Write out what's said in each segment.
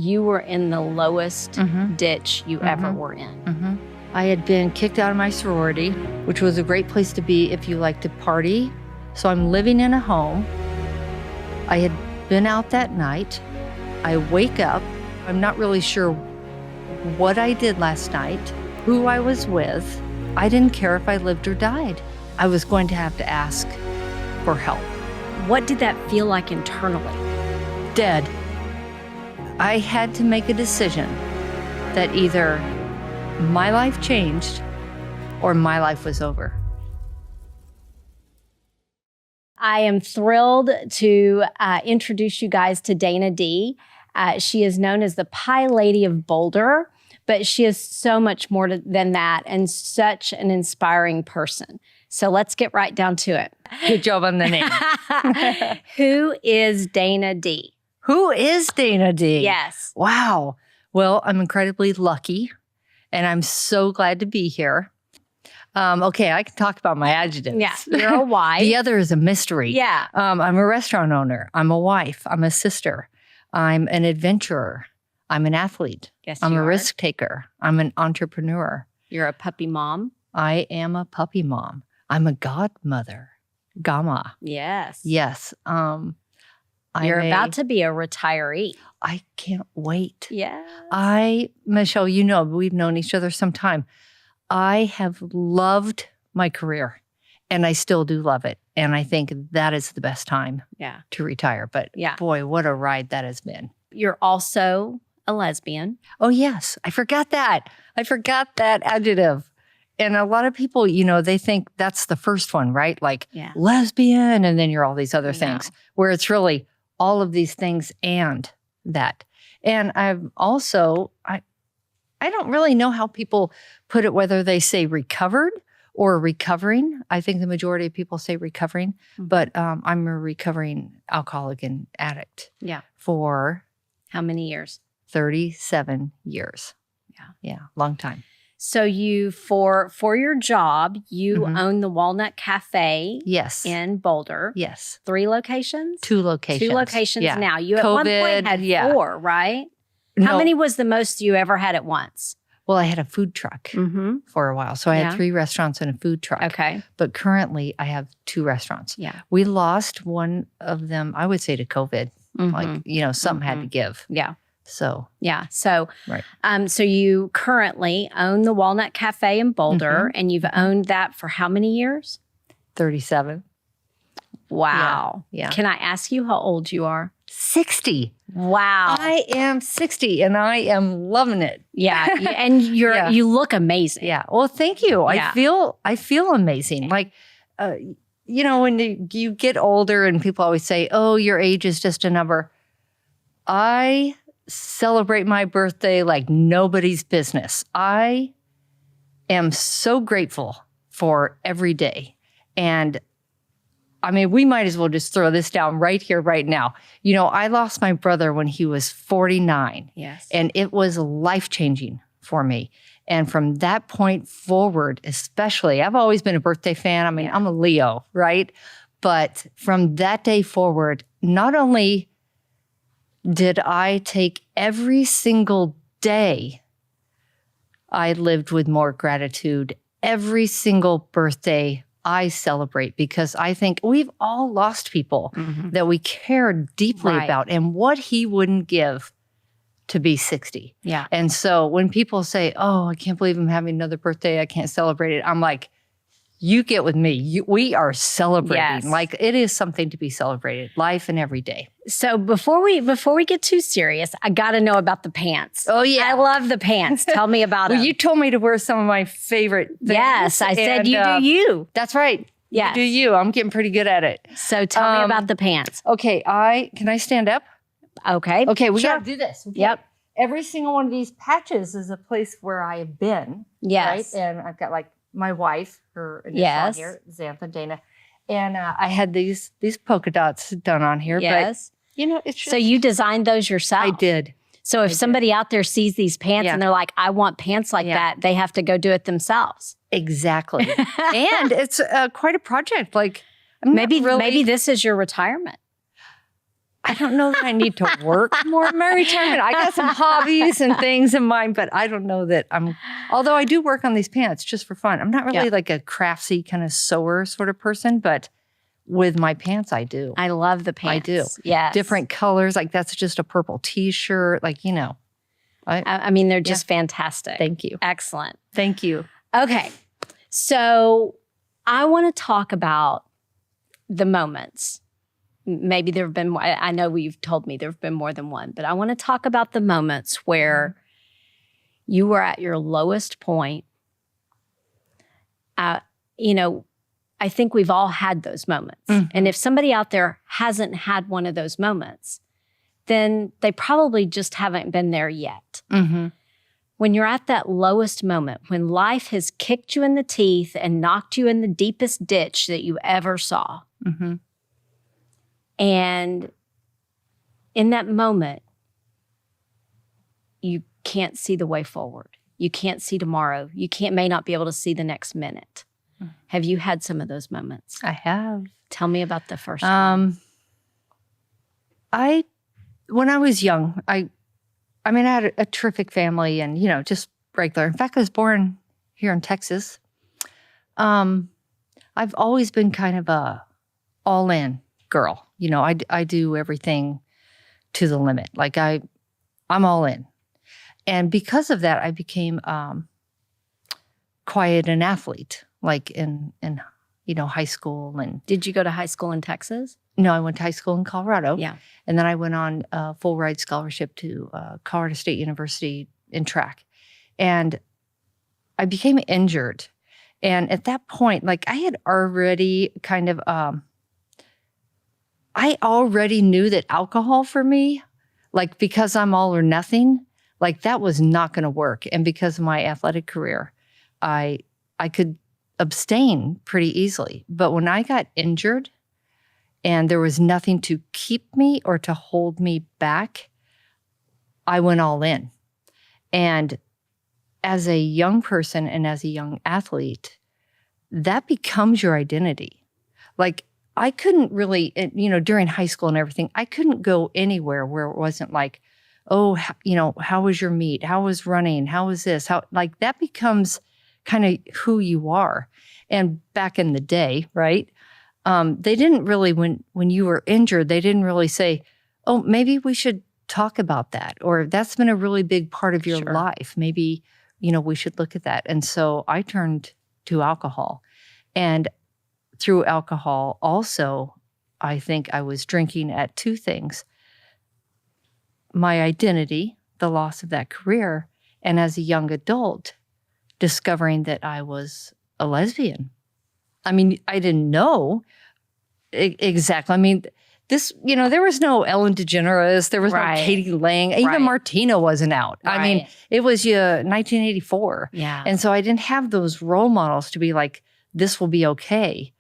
you were in the lowest ditch you ever were in. I had been kicked out of my sorority, which was a great place to be if you like to party. So I'm living in a home. I had been out that night. I wake up. I'm not really sure what I did last night, who I was with. I didn't care if I lived or died. I was going to have to ask for help. What did that feel like internally? Dead. I had to make a decision that either my life changed or my life was over. I am thrilled to introduce you guys to Dana D. She is known as the Pie Lady of Boulder, but she is so much more than that and such an inspiring person. So let's get right down to it. Good job on the name. Who is Dana D? Who is Dana D? Yes. Wow. Well, I'm incredibly lucky, and I'm so glad to be here. Okay, I can talk about my adjectives. Yeah, you're a wife. The other is a mystery. Yeah. I'm a restaurant owner. I'm a wife. I'm a sister. I'm an adventurer. I'm an athlete. Yes, I'm you a are. risk taker. I'm an entrepreneur. You're a puppy mom. I am a puppy mom. I'm a godmother. Gamma. Yes. Yes. You're about to be a retiree. I can't wait. Yeah. Michelle, you know, we've known each other some time. I have loved my career, and I still do love it. And I think that is the best time to retire. But boy, what a ride that has been. You're also a lesbian. Oh, yes. I forgot that. I forgot that adjective. And a lot of people, you know, they think that's the first one, right? Like lesbian, and then you're all these other things, where it's really all of these things and that. And I've also, I don't really know how people put it, whether they say recovered or recovering. I think the majority of people say recovering, but I'm a recovering alcoholic and addict. Yeah. For how many years? 37 years. Yeah, long time. So you, for your job, you own the Walnut Cafe. Yes. In Boulder. Yes. 3 locations? 2 locations. 2 locations now. You at one point had 4, right? How many was the most you ever had at once? Well, I had a food truck for a while. So I had 3 restaurants and a food truck. Okay. But currently I have 2 restaurants. Yeah. We lost one of them, I would say, to COVID. Like, you know, something had to give. Yeah. So. Yeah. So, right. So you currently own the Walnut Cafe in Boulder, and you've owned that for how many years? 37. Wow. Yeah. Can I ask you how old you are? 60. Wow. I am 60 and I am loving it. Yeah. And you look amazing. Yeah. Well, thank you. Yeah. I feel amazing. Like, you know, when you get older and people always say, oh, your age is just a number. I celebrate my birthday like nobody's business. I am so grateful for every day. And I mean, we might as well just throw this down right here, right now. You know, I lost my brother when he was 49. Yes. And it was life-changing for me. And from that point forward, especially, I've always been a birthday fan. I mean, I'm a Leo, right? But from that day forward, not only did I take every single day, I lived with more gratitude. Every single birthday I celebrate, because I think we've all lost people that we care deeply about, and what he wouldn't give to be 60. Yeah. And so when people say, oh, I can't believe I'm having another birthday, I can't celebrate it, I'm like, you get with me. We are celebrating. Yes. Like, it is something to be celebrated, life and every day. So before we get too serious, I got to know about the pants. Oh, yeah. I love the pants. Tell me about them. Well, you told me to wear some of my favorite things. Yes, I said you do you. That's right. Yes. You do you. I'm getting pretty good at it. So tell me about the pants. Okay, can I stand up? Okay. Okay, we Sure. got to do this. Okay. Yep. Every single one of these patches is a place where I have been. Yes. Right? And I've got like my wife, her initial on here, Xantha Dana. And I had these polka dots done on here. Yes. But, you know, it's just, So you designed those yourself? I did. So if somebody out there sees these pants and they're like, I want pants like that, they have to go do it themselves. Exactly. And it's quite a project. Like, maybe this is your retirement. I don't know that I need to work more in my retirement. I got some hobbies and things in mind, but I don't know that although I do work on these pants just for fun. I'm not really like a craftsy kind of sewer sort of person, but with my pants, I do. I love the pants. I do. Yes. Different colors. Like that's just a purple t-shirt. Like, I mean, they're just fantastic. Thank you. Excellent. Thank you. Okay. So I want to talk about the moments. Maybe there have been, I know you've told me there have been more than one, but I want to talk about the moments where you were at your lowest point. I think we've all had those moments. Mm-hmm. And if somebody out there hasn't had one of those moments, then they probably just haven't been there yet. Mm-hmm. When you're at that lowest moment, when life has kicked you in the teeth and knocked you in the deepest ditch that you ever saw, mm-hmm. and in that moment, you can't see the way forward. You can't see tomorrow. You may not be able to see the next minute. Mm-hmm. Have you had some of those moments? I have. Tell me about the first one. When I was young, I had a terrific family and, just regular. In fact, I was born here in Texas. I've always been kind of a all-in girl. I do everything to the limit. Like I'm all in. And because of that, I became quite an athlete, like in high school. And did you go to high school in Texas? No, I went to high school in Colorado. Yeah. And then I went on a full ride scholarship to Colorado State University in track. And I became injured. And at that point, like I had already kind of, I already knew that alcohol for me, like because I'm all or nothing, like that was not going to work. And because of my athletic career, I could abstain pretty easily. But when I got injured, and there was nothing to keep me or to hold me back, I went all in. And as a young person and as a young athlete, that becomes your identity. Like I couldn't really, during high school and everything, I couldn't go anywhere where it wasn't like, oh, how was your meet? How was running? How was this? That becomes kind of who you are. And back in the day, right? They didn't really, when you were injured, they didn't really say, oh, maybe we should talk about that. Or that's been a really big part of your life. Maybe, we should look at that. And so I turned to alcohol. And through alcohol also, I think I was drinking at two things. My identity, the loss of that career, and as a young adult, discovering that I was a lesbian. I mean, I didn't know exactly. I mean, there was no Ellen DeGeneres. There was no Katie Lang. Even Martina wasn't out. Right. I mean, it was 1984. Yeah. And so I didn't have those role models to be like, this will be okay.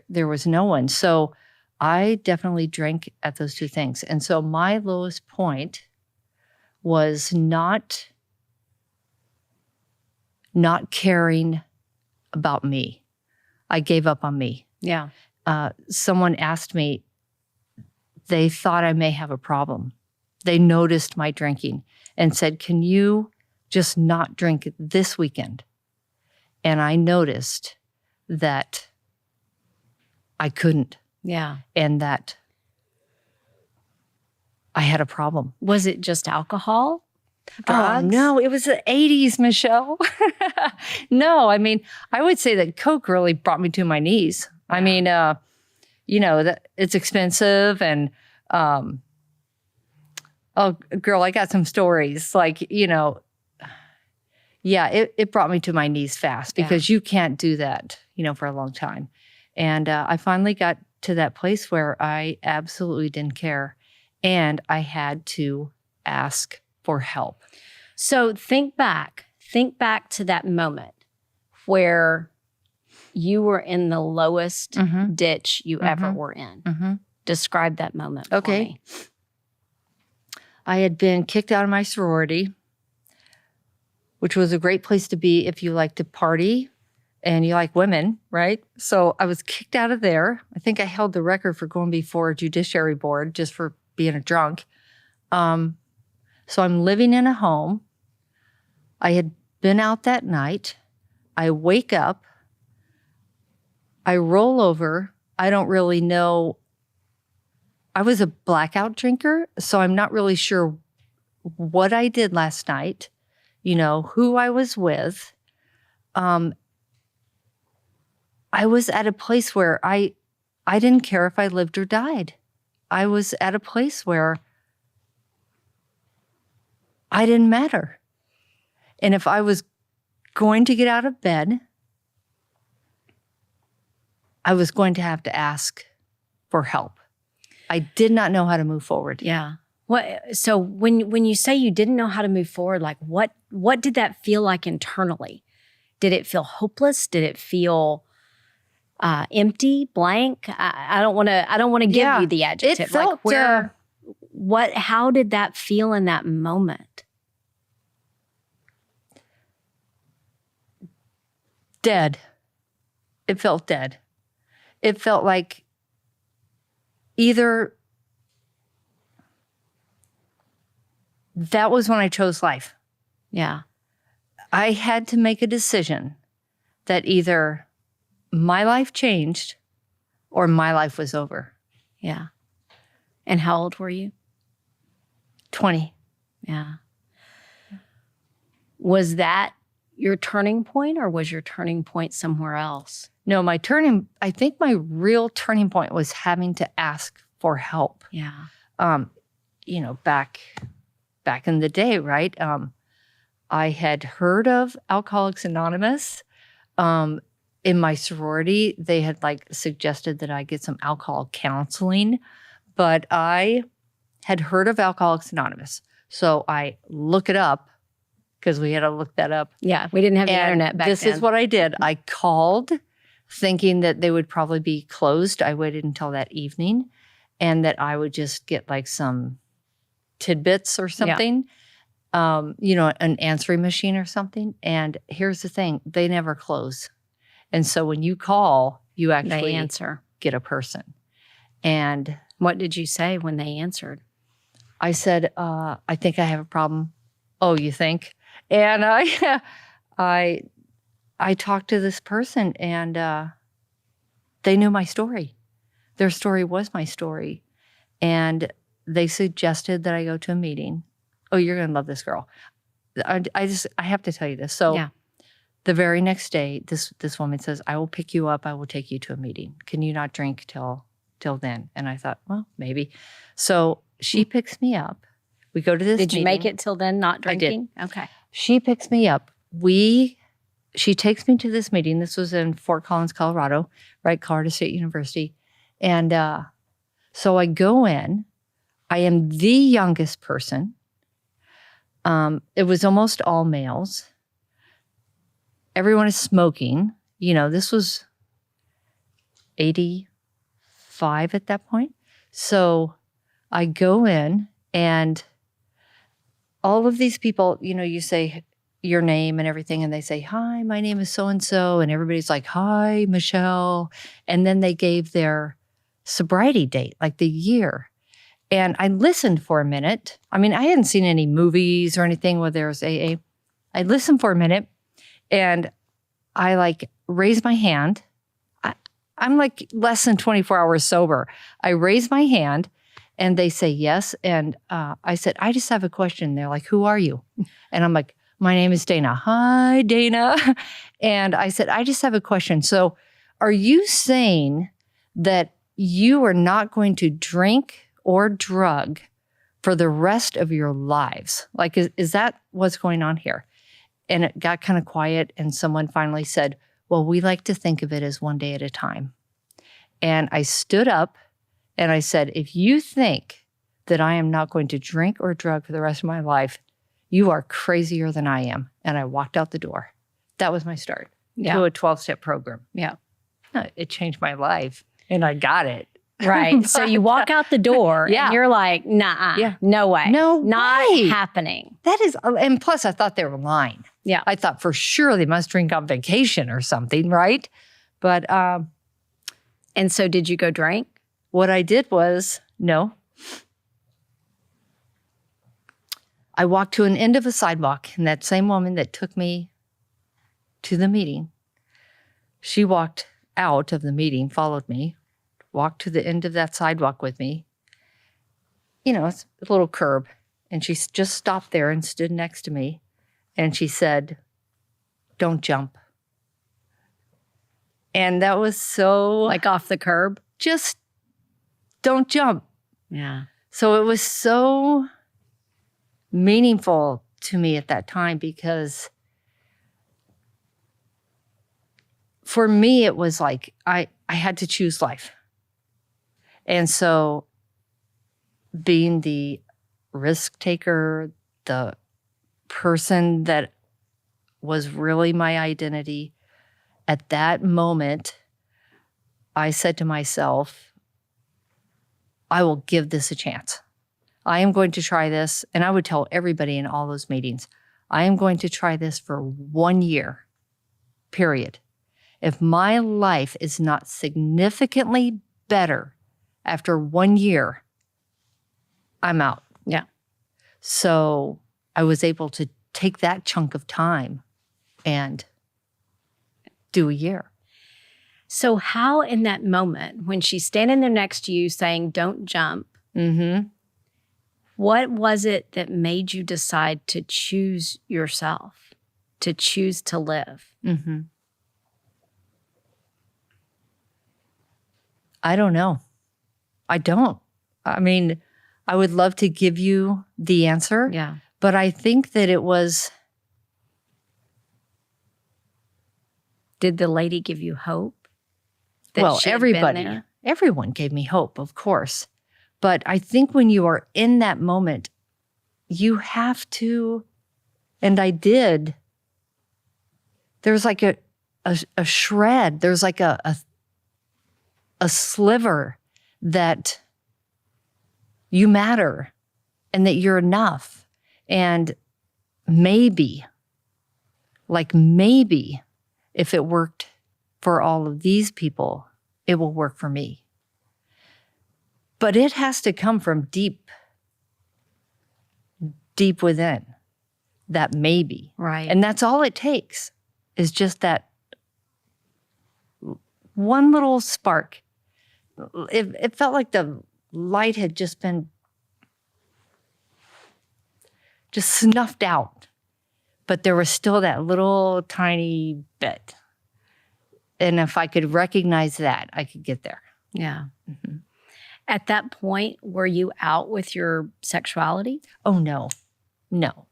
There was no one. So I definitely drank at those two things. And so my lowest point was not caring about me. I gave up on me. Yeah. Someone asked me, they thought I may have a problem. They noticed my drinking and said, can you just not drink this weekend? And I noticed that I couldn't. Yeah. And that I had a problem. Was it just alcohol? Drugs? Oh, no, it was the 80s, Michelle. No, I mean, I would say that Coke really brought me to my knees. Yeah. I mean, that it's expensive and, oh, girl, I got some stories. Like, it brought me to my knees fast because you can't do that, for a long time. And I finally got to that place where I absolutely didn't care. And I had to ask for help. So think back to that moment where you were in the lowest ditch you ever were in. Mm-hmm. Describe that moment for me. I had been kicked out of my sorority, which was a great place to be if you like to party and you like women, right? So I was kicked out of there. I think I held the record for going before a judiciary board just for being a drunk. So I'm living in a home. I had been out that night. I wake up. I roll over. I don't really know. I was a blackout drinker, so I'm not really sure what I did last night, who I was with. I was at a place where I didn't care if I lived or died. I was at a place where I didn't matter. And if I was going to get out of bed, I was going to have to ask for help. I did not know how to move forward. Yeah. So when you say you didn't know how to move forward, like what did that feel like internally? Did it feel hopeless? Did it feel empty, blank? I don't want to give you the adjective. It felt, how did that feel in that moment? Dead. It felt dead. It felt like either that was when I chose life. Yeah. I had to make a decision that either my life changed or my life was over. Yeah. And how old were you? 20. Yeah. Was that your turning point, or was your turning point somewhere else? No, I think my real turning point was having to ask for help. Yeah. Back in the day, right? I had heard of Alcoholics Anonymous. In my sorority, they had suggested that I get some alcohol counseling, but I had heard of Alcoholics Anonymous. So I look it up, because we had to look that up. Yeah, we didn't have the internet back then. This is what I did. I called thinking that they would probably be closed. I waited until that evening, and that I would just get some tidbits or something, an answering machine or something. And here's the thing, they never close. And so when you call, you actually get a person. And what did you say when they answered? I said, I think I have a problem. Oh, you think? And I talked to this person, and they knew my story. Their story was my story. And they suggested that I go to a meeting. Oh, you're going to love this girl. I have to tell you this. So the very next day, this woman says, I will pick you up. I will take you to a meeting. Can you not drink till then? And I thought, well, maybe. So she picks me up. We go to this meeting. Did you make it till then not drinking? I did. Okay. She picks me up. She takes me to this meeting. This was in Fort Collins, Colorado, right? Colorado State University. And so I go in. I am the youngest person. It was almost all males. Everyone is smoking. This was 85 at that point. So I go in, and all of these people, you say your name and everything, and they say, hi, my name is so-and-so. And everybody's like, hi, Michelle. And then they gave their sobriety date, the year. And I listened for a minute. I mean, I hadn't seen any movies or anything where there was AA. I listened for a minute, and I raised my hand. I'm less than 24 hours sober. I raised my hand, and they say yes. And I said, I just have a question. They're like, who are you? And I'm like, my name is Dana. Hi, Dana. And I said, I just have a question. So are you saying that you are not going to drink or drug for the rest of your lives? Is that what's going on here? And it got kind of quiet, and someone finally said, well, we like to think of it as one day at a time. And I stood up and I said, if you think that I am not going to drink or drug for the rest of my life, you are crazier than I am. And I walked out the door. That was my start to a 12-step program. Yeah. It changed my life, and I got it. Right. So you walk out the door, and you're like, nah, no way. Not happening. That is, and plus I thought they were lying. Yeah. I thought for sure they must drink on vacation or something, right? But, and so did you go drink? What I did was, no. I walked to an end of a sidewalk, and that same woman that took me to the meeting, she walked out of the meeting, followed me, walked to the end of that sidewalk with me. You know, it's a little curb. And she just stopped there and stood next to me. And she said, "Don't jump." And that was so... Like off the curb? Just don't jump. Yeah. So it was so meaningful to me at that time, because for me, it was like I had to choose life. And so being the risk taker, the person that was really my identity, at that moment, I said to myself, I will give this a chance. I am going to try this. And I would tell everybody in all those meetings, I am going to try this for 1 year, period. If my life is not significantly better after 1 year, I'm out. Yeah. So I was able to take that chunk of time and do a year. So how in that moment, when she's standing there next to you saying, "Don't jump," what was it that made you decide to choose yourself, to choose to live? I don't know. I don't. I mean, I would love to give you the answer. Yeah. But I think that it was... Did the lady give you hope? Well, everyone gave me hope, of course. But I think when you are in that moment, you have to, and I did, there's like a shred, there's like a sliver that you matter and that you're enough. And maybe if it worked for all of these people, it will work for me. But it has to come from deep within, that maybe. Right. And that's all it takes, is just that one little spark. It felt like the light had just been snuffed out, but there was still that little tiny bit. And if I could recognize that, I could get there. Yeah. At that point, were you out with your sexuality? Oh, no.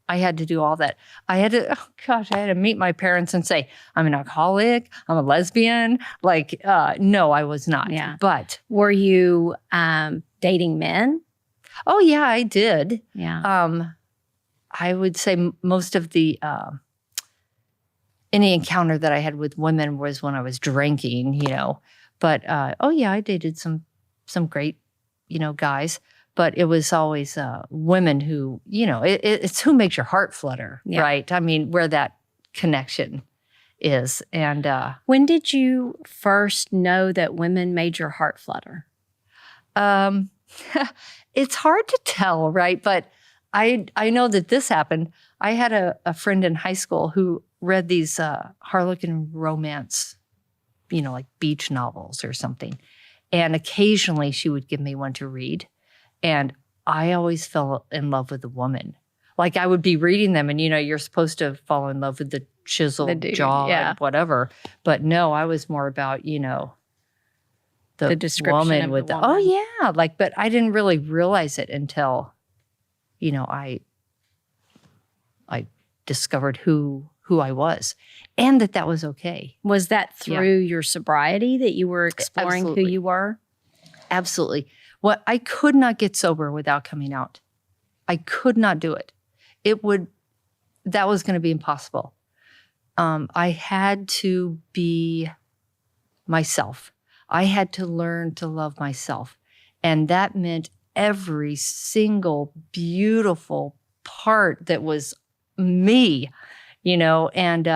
I had to do all that. I had to meet my parents and say, I'm an alcoholic, I'm a lesbian. Like, no, I was not. Yeah. But were you dating men? Oh, yeah, I did. Yeah. I would say most of the any encounter that I had with women was when I was drinking, you know. But oh yeah, I dated some great, you know, guys. But it was always women who, you know, it's who makes your heart flutter, Yeah. right? I mean, where that connection is. And when did you first know that women made your heart flutter? It's hard to tell, right? But I know that this happened. I had a friend in high school who read these Harlequin romance, you know, like beach novels or something. And occasionally she would give me one to read. And I always fell in love with the woman. Like I would be reading them and, you know, you're supposed to fall in love with the chiseled jaw and whatever. But no, I was more about, you know, the description woman of with the oh woman. yeah. Like, but I didn't really realize it until, you know, I discovered who I was and that was okay. Was that through your sobriety that you were exploring Absolutely. who you were? Absolutely. Well, I could not get sober without coming out. I could not do it. That was going to be impossible. I had to be myself. I had to learn to love myself. And that meant every single beautiful part that was me, you know. And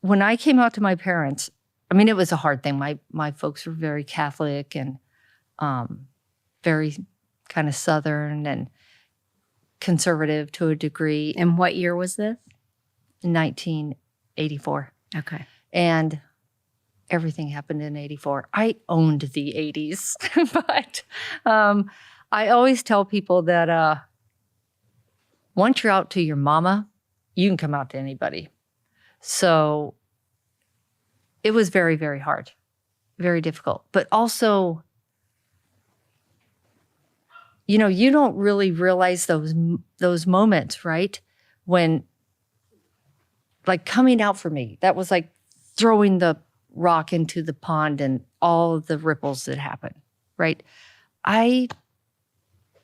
when I came out to my parents, I mean, it was a hard thing. My folks were very Catholic and very kind of Southern. conservative to a degree. And what year was this? 1984. Okay. And everything happened in 84. I owned the 80s. But I always tell people that once you're out to your mama, you can come out to anybody. So it was very, very hard, very difficult. But also, you know, you don't really realize those moments, right? When, like, coming out for me, that was like throwing the rock into the pond and all of the ripples that happen, right? I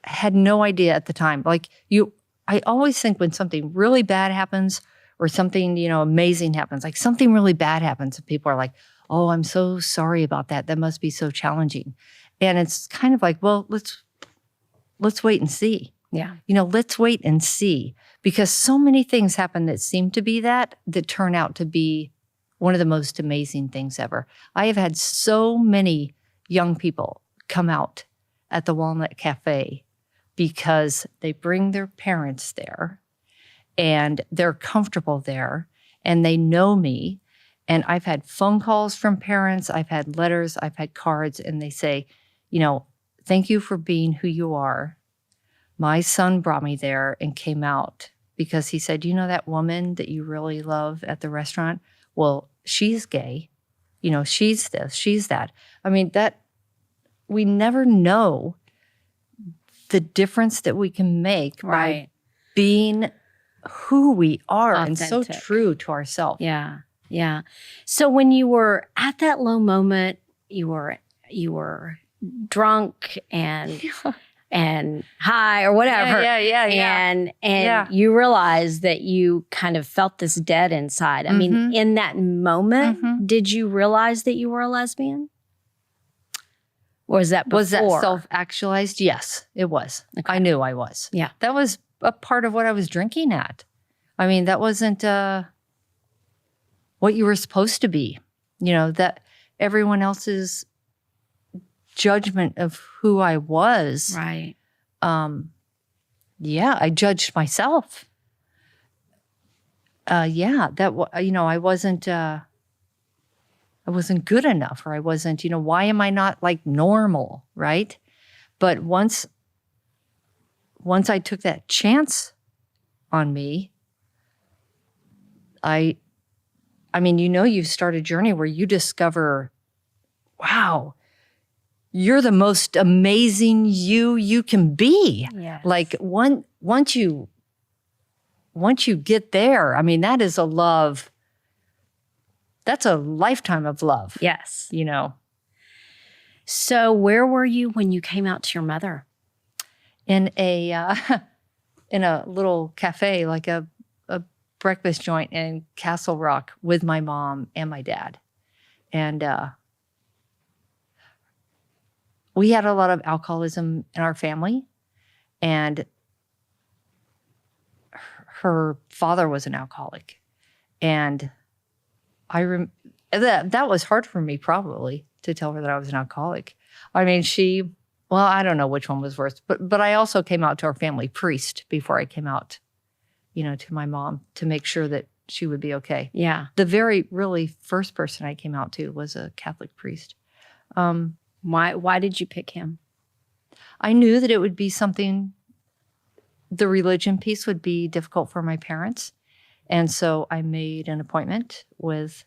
had no idea at the time. I always think when something really bad happens or something, you know, amazing happens, like something really bad happens, and people are like, oh, I'm so sorry about that. That must be so challenging. And it's kind of like, well, let's wait and see. Yeah. You know, let's wait and see, because so many things happen that seem to be that turn out to be one of the most amazing things ever. I have had so many young people come out at the Walnut Cafe because they bring their parents there and they're comfortable there and they know me. And I've had phone calls from parents, I've had letters, I've had cards, and they say, you know, thank you for being who you are. My son brought me there and came out because he said, you know that woman that you really love at the restaurant? Well, she's gay. You know, she's this, she's that. I mean, that we never know the difference that we can make by being who we are. Authentic. And so true to ourselves. Yeah. Yeah. So when you were at that low moment, you were drunk and high or whatever. Yeah. And you realized that you kind of felt this dead inside. I mean, in that moment, did you realize that you were a lesbian? Or was that before? Was that self-actualized? Yes, it was. Okay. I knew I was. Yeah. That was a part of what I was drinking at. I mean, that wasn't what you were supposed to be. You know, that everyone else's judgment of who I was. Right. Yeah, I judged myself. I wasn't good enough, or I wasn't, you know, why am I not like normal, right? But once I took that chance on me, I mean, you know, you start a journey where you discover, wow, you're the most amazing you can be. Yes. Like once you get there, I mean, that is a love. That's a lifetime of love. Yes. You know. So where were you when you came out to your mother? In a little cafe, like a breakfast joint in Castle Rock with my mom and my dad. And we had a lot of alcoholism in our family. And her father was an alcoholic. And that was hard for me, probably, to tell her that I was an alcoholic. I mean, I don't know which one was worse, but I also came out to our family priest before I came out, you know, to my mom, to make sure that she would be okay. Yeah. The very, really first person I came out to was a Catholic priest. Why did you pick him? I knew that it would be something, the religion piece would be difficult for my parents. And so I made an appointment with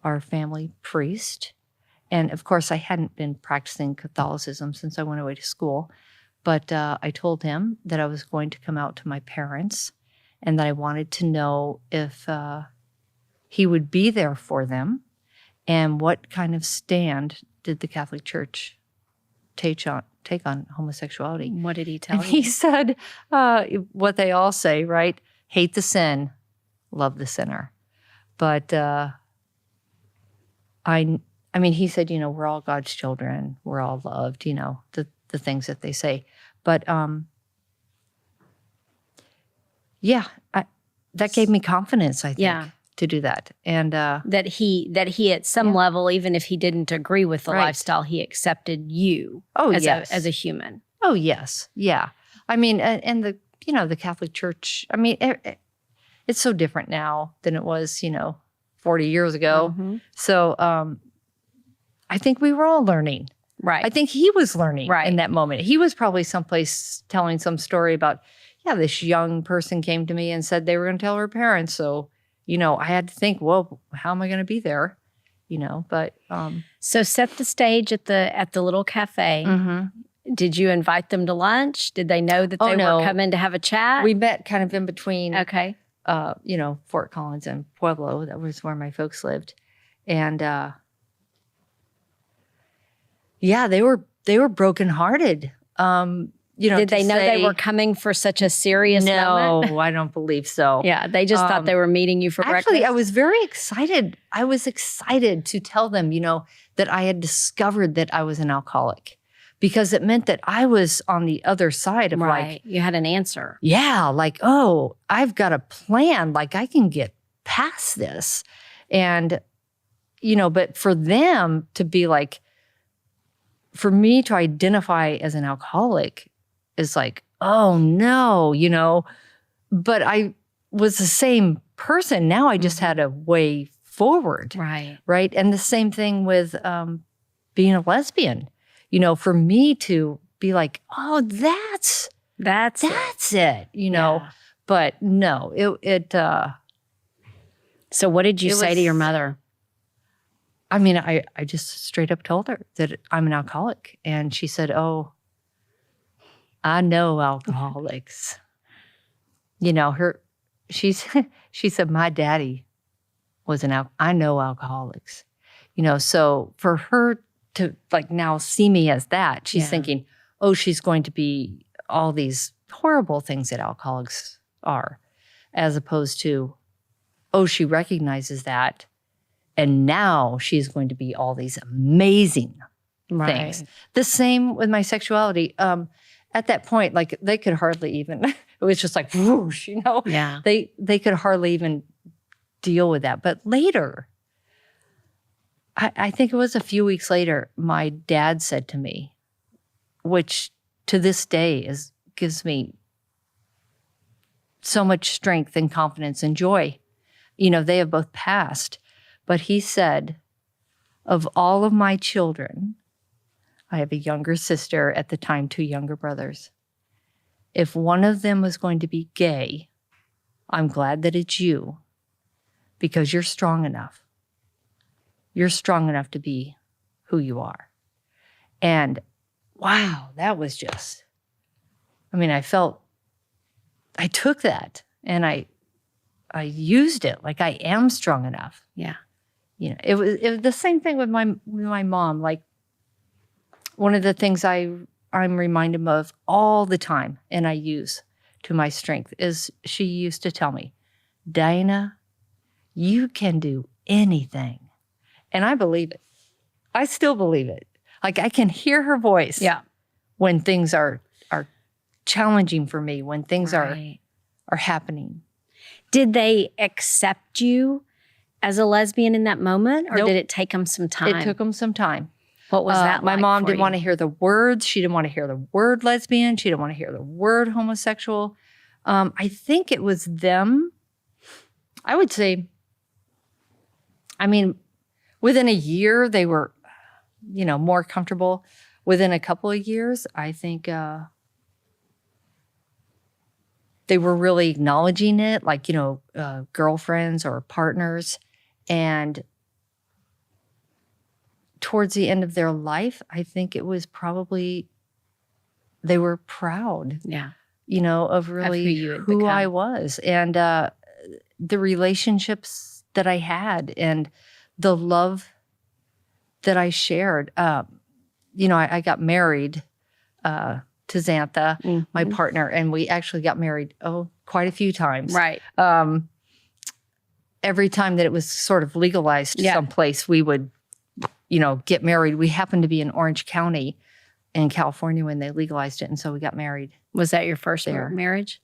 our family priest. And of course, I hadn't been practicing Catholicism since I went away to school. But I told him that I was going to come out to my parents and that I wanted to know if he would be there for them and what kind of stand did the Catholic Church take on homosexuality. What did he tell you? And he said what they all say, right? Hate the sin, love the sinner. But I mean, he said, you know, we're all God's children. We're all loved, you know, the things that they say. But that gave me confidence, I think, to do that. And that he at some level, even if he didn't agree with the lifestyle, he accepted you as a human. Oh, yes. Yeah. I mean, and the Catholic Church, I mean, it's so different now than it was, 40 years ago. Mm-hmm. So I think we were all learning. Right. I think he was learning Right. in that moment. He was probably someplace telling some story about, this young person came to me and said they were going to tell her parents. So, I had to think, well, how am I going to be there? But So set the stage at the little cafe. mm-hmm. Did you invite them to lunch? Did they know that they were coming to have a chat? We met kind of in between. Okay. Fort Collins and Pueblo. That was where my folks lived, and they were brokenhearted. Did they know they were coming for such a serious moment? No, I don't believe so. Yeah, they just thought they were meeting you for breakfast. Actually, I was very excited. I was excited to tell them, that I had discovered that I was an alcoholic, because it meant that I was on the other side of you had an answer. Yeah, oh, I've got a plan. I can get past this. And, but for them to be for me to identify as an alcoholic is oh no, but I was the same person. Now I just had a way forward. Right. Right. And the same thing with being a lesbian, for me to be oh, that's it, Yeah. but no, So what did you say to your mother? I mean, I just straight up told her that I'm an alcoholic. And she said, oh, I know alcoholics. She said, my daddy was I know alcoholics. So for her to now see me as that, she's thinking, oh, she's going to be all these horrible things that alcoholics are, as opposed to, oh, she recognizes that. And now she's going to be all these amazing things. The same with my sexuality. At that point, they could hardly even, it was just whoosh, Yeah. They could hardly even deal with that. But later, I think it was a few weeks later, my dad said to me, which to this day gives me so much strength and confidence and joy. They have both passed. But he said, of all of my children, I have a younger sister, at the time, 2 younger brothers. If one of them was going to be gay, I'm glad that it's you, because you're strong enough. You're strong enough to be who you are. And wow, that was just, I took that and I used it I am strong enough. Yeah. It was the same thing with my mom. One of the things I'm reminded of all the time, and I use to my strength, is she used to tell me, Dana, you can do anything. And I believe it. I still believe it. I can hear her voice. Yeah. When things are challenging for me, when things are happening. Did they accept you as a lesbian in that moment, or Nope. did it take them some time? It took them some time. What was that My like mom for didn't you? want to hear the words. She didn't want to hear the word lesbian. She didn't want to hear the word homosexual. I think it was them. I would say, within a year, they were, more comfortable. Within a couple of years, I think they were really acknowledging it, girlfriends or partners. And towards the end of their life, I think it was probably, they were proud, Yeah. of really who I was. And the relationships that I had and the love that I shared. I got married to Xantha, my partner, and we actually got married, quite a few times. Right. Every time that it was sort of legalized someplace, we would, get married. We happened to be in Orange County in California when they legalized it, and so we got married. Was that your first marriage?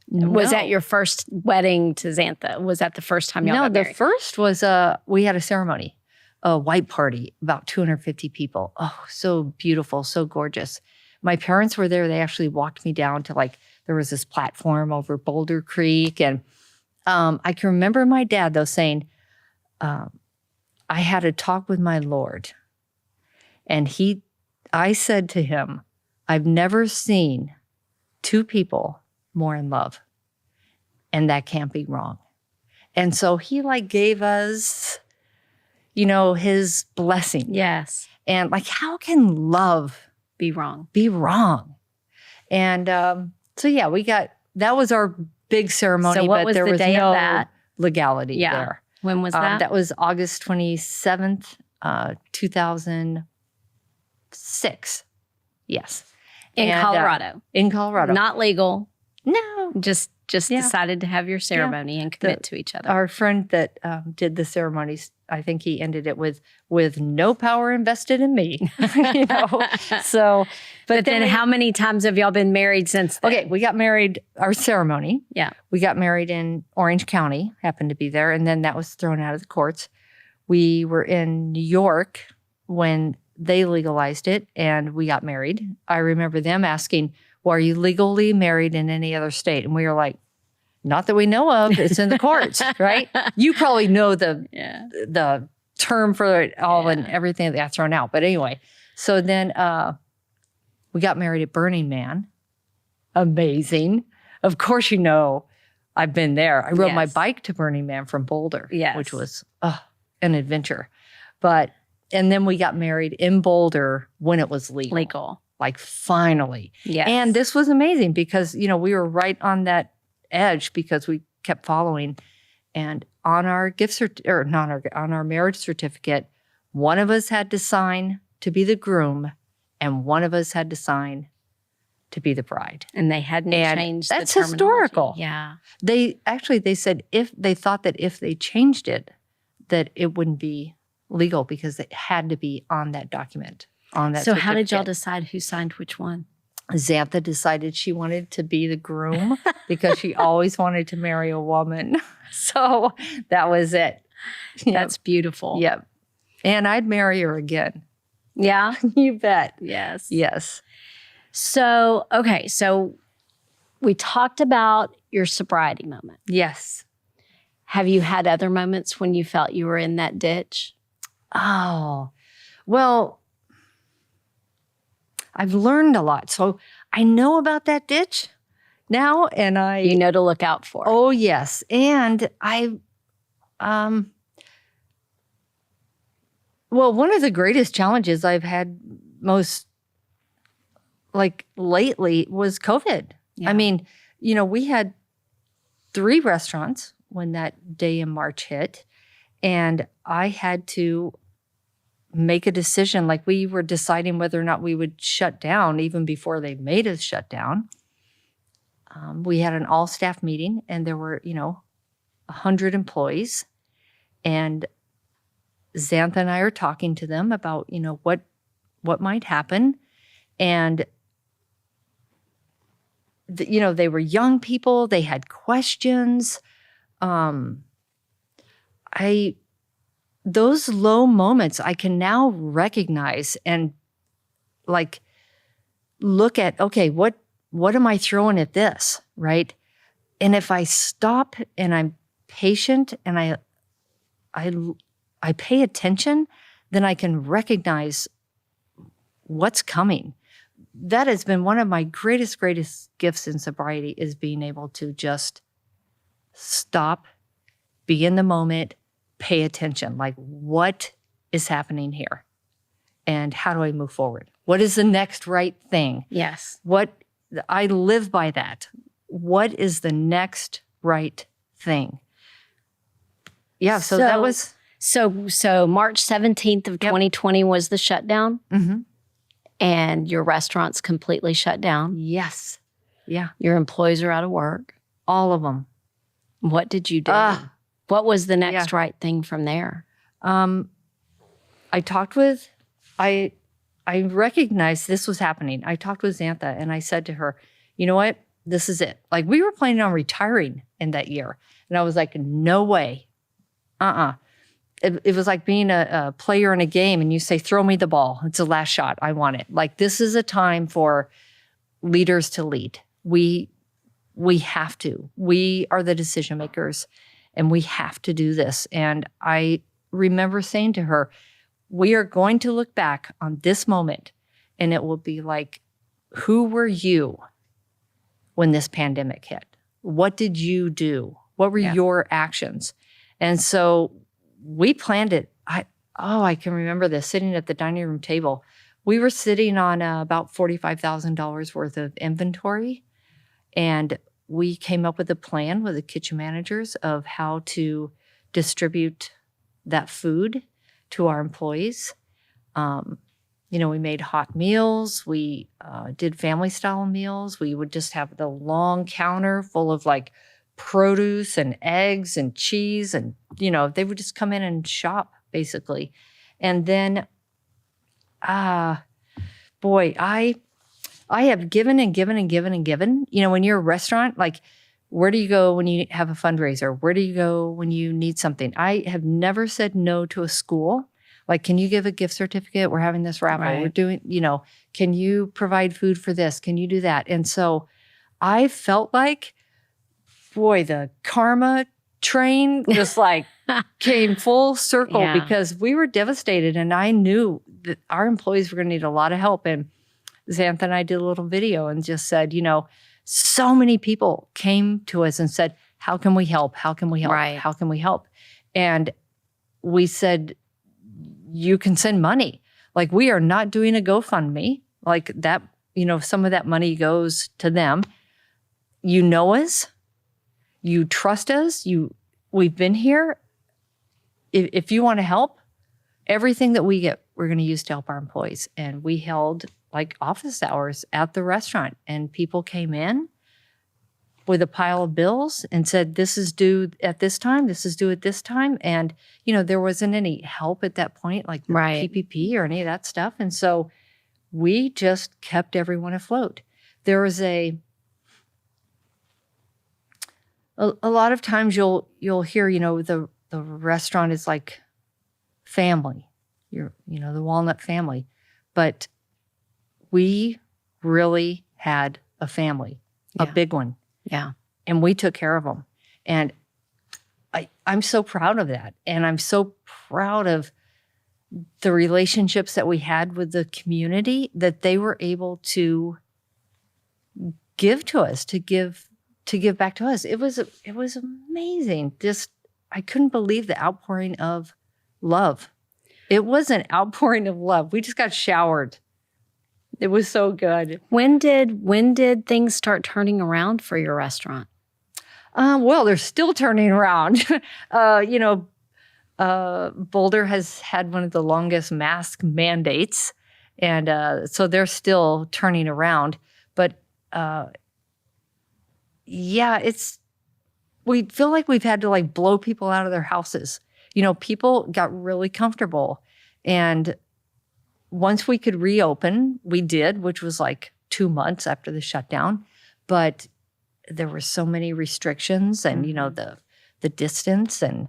No. Was that your first wedding to Xantha? Was that the first time y'all got married? No, the first was, we had a ceremony, a white party, about 250 people. Oh, so beautiful, so gorgeous. My parents were there. They actually walked me down to there was this platform over Boulder Creek. And I can remember my dad, though, saying, I had a talk with my Lord. And I said to him, I've never seen two people more in love. And that can't be wrong. And so he gave us, his blessing. Yes. And how can love Be wrong. be wrong? And so yeah, that was our big ceremony, So what but was there the was day no of that? legality Yeah. there. When was that? That was August 27th, 2006. Yes. in And, Colorado. In Colorado. Not legal. No. Just Yeah. decided to have your ceremony and commit to each other. Our friend that did the ceremonies, I think he ended it with no power invested in me. So, but then how many times have y'all been married since then? Okay, we got married, our ceremony. Yeah. We got married in Orange County, happened to be there, and then that was thrown out of the courts. We were in New York when they legalized it, and we got married. I remember them asking, well, are you legally married in any other state? And we were like, not that we know of. It's in the courts, right? You probably know the term for it all and everything that got thrown out. But anyway, so then we got married at Burning Man. Amazing. Of course, I've been there. I rode my bike to Burning Man from Boulder, which was an adventure. And then we got married in Boulder when it was legal. Finally. Yes. And this was amazing because, we were right on that edge because we kept following. And on our on our marriage certificate, one of us had to sign to be the groom and one of us had to sign to be the bride. And they hadn't changed the terminology. That's historical. Yeah. They said if they thought that if they changed it, that it wouldn't be legal because it had to be on that document. So how did y'all decide who signed which one? Xantha decided she wanted to be the groom because she always wanted to marry a woman. So that was it. That's beautiful. Yep. And I'd marry her again. Yeah? You bet. Yes. Yes. So, okay. So we talked about your sobriety moment. Yes. Have you had other moments when you felt you were in that ditch? Oh, well, I've learned a lot. So I know about that ditch now and You know to look out for. Oh, yes. And one of the greatest challenges I've had most lately was COVID. Yeah. I mean, we had 3 restaurants when that day in March hit, and I had to make a decision. We were deciding whether or not we would shut down even before they made us shut down. We had an all-staff meeting, and there were, 100 employees. And Xantha and I are talking to them about, what might happen. And, they were young people. They had questions. Those low moments I can now recognize and look at, okay, what am I throwing at this, right? And if I stop and I'm patient and I pay attention, then I can recognize what's coming. That has been one of my greatest gifts in sobriety, is being able to just stop, be in the moment, pay attention. What is happening here? And how do I move forward? What is the next right thing? Yes. I live by that. What is the next right thing? Yeah, so that was... So March 17th of 2020 was the shutdown? Mm-hmm. And your restaurant's completely shut down? Yes. Yeah. Your employees are out of work? All of them. What did you do? What was the next right thing from there? I recognized this was happening. I talked with Xantha and I said to her, you know what? This is it. We were planning on retiring in that year. And I was like, no way. It was like being a player in a game and you say, throw me the ball. It's the last shot. I want it. This is a time for leaders to lead. We we have to. We are the decision makers and we have to do this. And I remember saying to her, we are going to look back on this moment and it will be like, who were you when this pandemic hit? What did you do? What were your actions? And so we planned it. I can remember this, sitting at the dining room table. We were sitting on about $45,000 worth of inventory. And we came up with a plan with the kitchen managers of how to distribute that food to our employees. We made hot meals. We did family style meals. We would just have the long counter full of like produce and eggs and cheese. And, they would just come in and shop basically. And then, I have given and given and given and given. When you're a restaurant, like, where do you go when you have a fundraiser? Where do you go when you need something? I have never said no to a school. Like, can you give a gift certificate? We're having this raffle. Right. We're doing, can you provide food for this? Can you do that? And so I felt like, the karma train just like came full circle because we were devastated. And I knew that our employees were going to need a lot of help. And Xantha and I did a little video and just said, so many people came to us and said, how can we help? How can we help? Right. How can we help? And we said, you can send money. Like, we are not doing a GoFundMe. Like that, some of that money goes to them. You know us. You trust us. We've been here. If you want to help, everything that we get, we're going to use to help our employees. And we held like office hours at the restaurant, and people came in with a pile of bills and said, this is due at this time, this is due at this time. And, there wasn't any help at that point, like PPP or any of that stuff. And so we just kept everyone afloat. There was a lot of times you'll hear, the restaurant is like family, the Walnut family. But we really had a family, a big one. Yeah. And we took care of them. And I'm so proud of that. And I'm so proud of the relationships that we had with the community, that they were able to give to us, to give back to us. It was amazing. Just, I couldn't believe the outpouring of love. It was an outpouring of love. We just got showered. It was so good. When did things start turning around for your restaurant? Well, they're still turning around. Boulder has had one of the longest mask mandates, and so they're still turning around. But we feel like we've had to like blow people out of their houses. People got really comfortable, and once we could reopen, we did, which was like 2 months after the shutdown. But there were so many restrictions, and the distance, and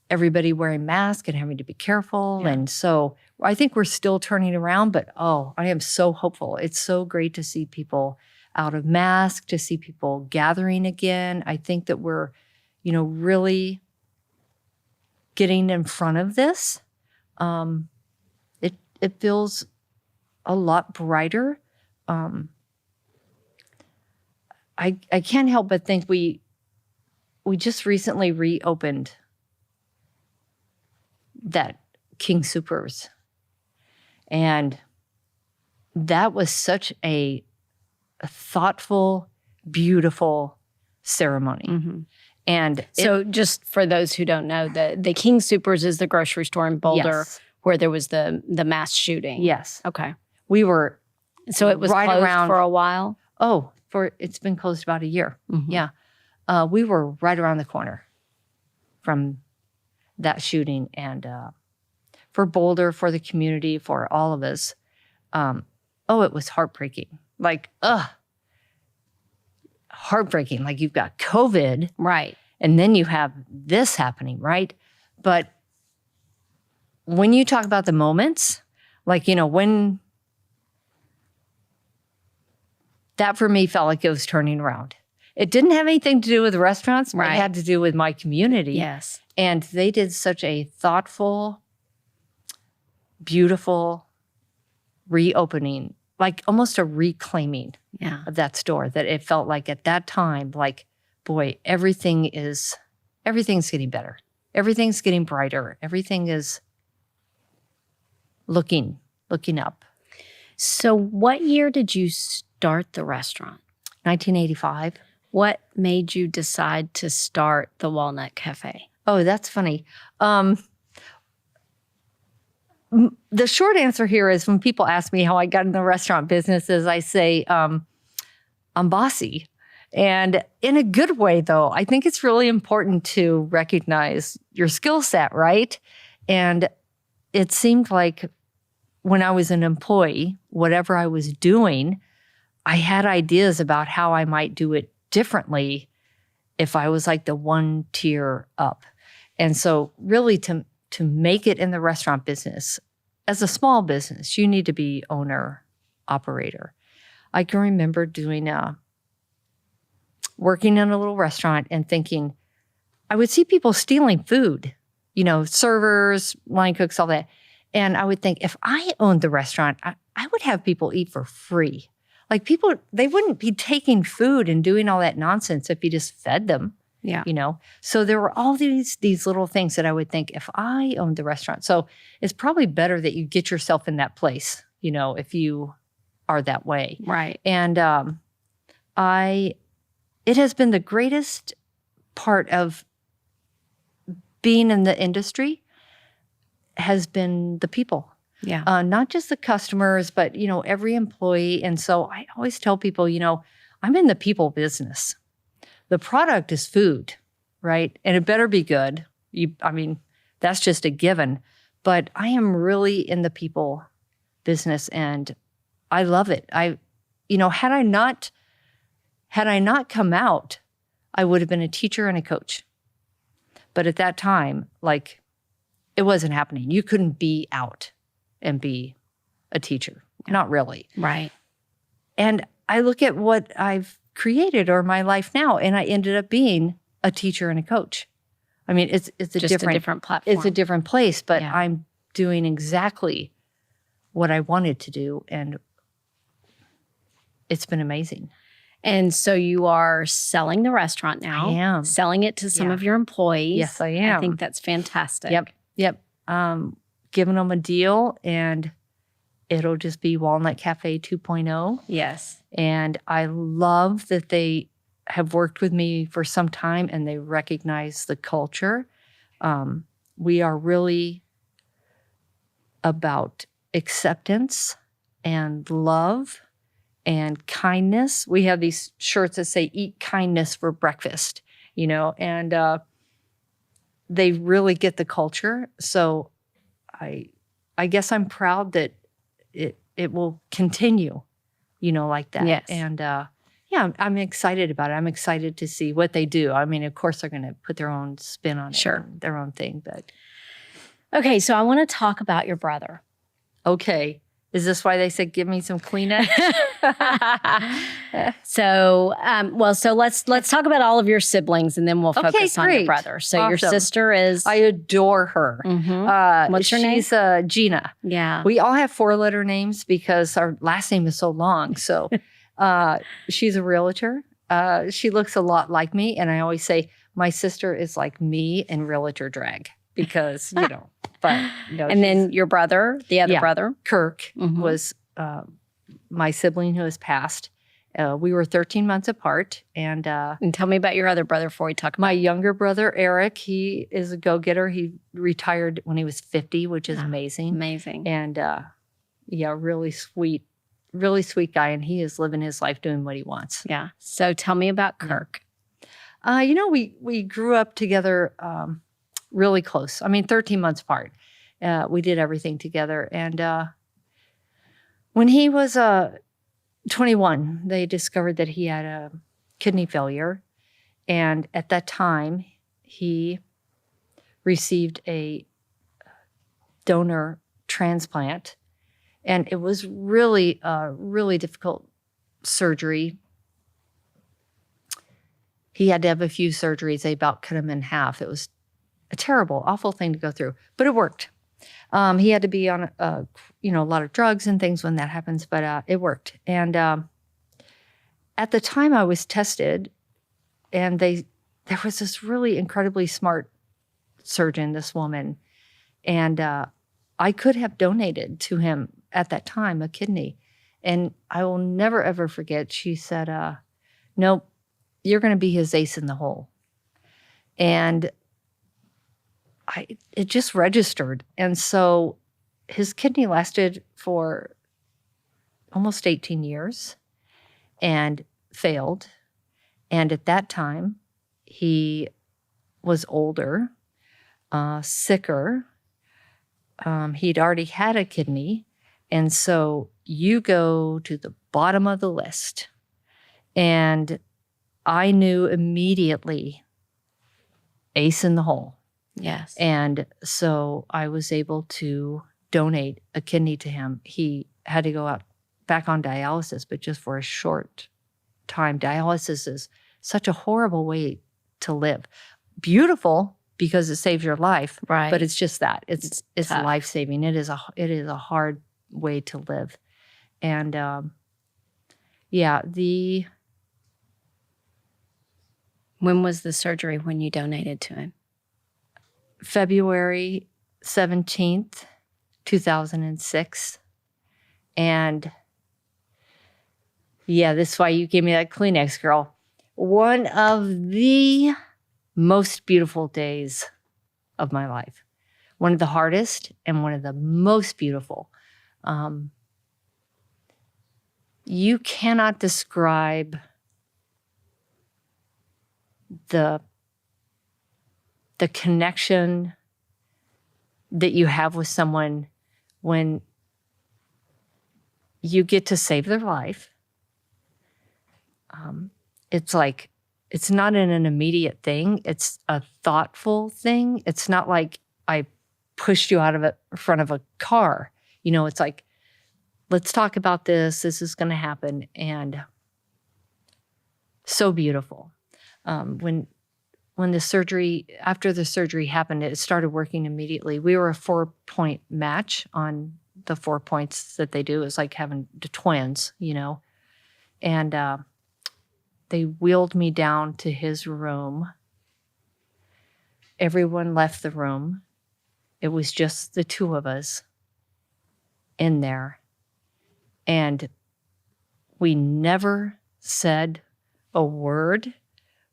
everybody wearing masks and having to be careful. Yeah. And so I think we're still turning around, but I am so hopeful. It's so great to see people out of mask, to see people gathering again. I think that we're, really getting in front of this. It feels a lot brighter. I can't help but think we just recently reopened that King Soopers, and that was such a thoughtful, beautiful ceremony. Mm-hmm. And so, just for those who don't know, the King Soopers is the grocery store in Boulder. Yes. Where there was the mass shooting. Yes. Okay. We were so it was right closed around for a while. It's been closed about a year. Mm-hmm. Yeah. We were right around the corner from that shooting, and for Boulder, for the community, for all of us, it was heartbreaking. Like, heartbreaking. Like, you've got COVID, right, and then you have this happening, right? But when you talk about the moments, like, when that for me felt like it was turning around. It didn't have anything to do with restaurants, but Right. it had to do with my community. Yes. And they did such a thoughtful, beautiful reopening, like almost a reclaiming Yeah. of that store, that it felt like at that time, like, boy, everything's getting better. Everything's getting brighter. Everything is looking up. So what year did you start the restaurant? 1985. What made you decide to start the Walnut Cafe? Oh, that's funny. The short answer here is when people ask me how I got in the restaurant business is I say, I'm bossy. And in a good way, though, I think it's really important to recognize your skill set, right? And it seemed like when I was an employee, whatever I was doing, I had ideas about how I might do it differently if I was like the one tier up. And so really to make it in the restaurant business, as a small business, you need to be owner, operator. I can remember working in a little restaurant and thinking, I would see people stealing food, servers, line cooks, all that. And I would think, if I owned the restaurant, I would have people eat for free. Like people, they wouldn't be taking food and doing all that nonsense if you just fed them. Yeah. So there were all these little things that I would think, if I owned the restaurant. So it's probably better that you get yourself in that place, if you are that way. Right. And it has been the greatest part of being in the industry has been the people. Yeah. Not just the customers, but, every employee. And so I always tell people, I'm in the people business. The product is food, right? And it better be good. That's just a given. But I am really in the people business and I love it. Had I not come out, I would have been a teacher and a coach. But at that time, it wasn't happening. You couldn't be out and be a teacher. Not really. Right. And I look at what I've created or my life now, and I ended up being a teacher and a coach. It's a different platform. It's a different place, but Yeah. I'm doing exactly what I wanted to do, and it's been amazing. And so you are selling the restaurant now. I am. Selling it to some Yeah. of your employees. Yes, I am. I think that's fantastic. Yep. Giving them a deal, and it'll just be Walnut Cafe 2.0. Yes. And I love that they have worked with me for some time and they recognize the culture. We are really about acceptance and love and kindness. We have these shirts that say, eat kindness for breakfast, and they really get the culture. So I guess I'm proud that it will continue, like that. Yes. And I'm excited about it. I'm excited to see what they do. Of course, they're going to put their own spin on it, Sure. their own thing. But Okay, so I want to talk about your brother. okay, is this why they said give me some Kleenex? So let's talk about all of your siblings, and then we'll focus on your great. brother. So your Awesome. sister is. I adore her. Mhm. What's her name? She's Gina. Yeah. We all have 4-letter names because our last name is so long. So she's a realtor. She looks a lot like me. And I always say my sister is like me in realtor drag because, but no. And then your brother, the other Yeah. brother. Kirk Mhm. was my sibling who has passed. We were 13 months apart. And And tell me about your other brother before we talk about my younger brother, Eric, he is a go-getter. He retired when he was 50, which is amazing. Amazing. And really sweet guy. And he is living his life doing what he wants. Yeah. So tell me about Kirk. We grew up together really close. 13 months apart. We did everything together. And when he was 21, they discovered that he had a kidney failure. And at that time, he received a donor transplant. And it was really, really difficult surgery. He had to have a few surgeries. They about cut him in half. It was a terrible, awful thing to go through, but it worked. He had to be on, a lot of drugs and things when that happens, but it worked. And at the time I was tested, and there was this really incredibly smart surgeon, this woman, and I could have donated to him at that time a kidney. And I will never, ever forget, she said, nope, you're going to be his ace in the hole. And it just registered. And so his kidney lasted for almost 18 years and failed. And at that time, he was older, sicker. He'd already had a kidney. And so you go to the bottom of the list. And I knew immediately, ace in the hole. Yes. And so I was able to donate a kidney to him. He had to go back on dialysis, but just for a short time. Dialysis is such a horrible way to live. Beautiful because it saves your life, Right. but it's just that. It's tough. life-saving. It is a hard way to live. And When was the surgery when you donated to him? February 17th, 2006. And this is why you gave me that Kleenex, girl. One of the most beautiful days of my life. One of the hardest and one of the most beautiful. You cannot describe the connection that you have with someone when you get to save their life. It's like, it's not an immediate thing. It's a thoughtful thing. It's not like I pushed you out of in front of a car. It's like, let's talk about this. This is going to happen. And so beautiful. When the surgery, after the surgery happened, it started working immediately. We were a 4-point match on the 4 points that they do. It's like having the twins, And they wheeled me down to his room. Everyone left the room. It was just the two of us in there. And we never said a word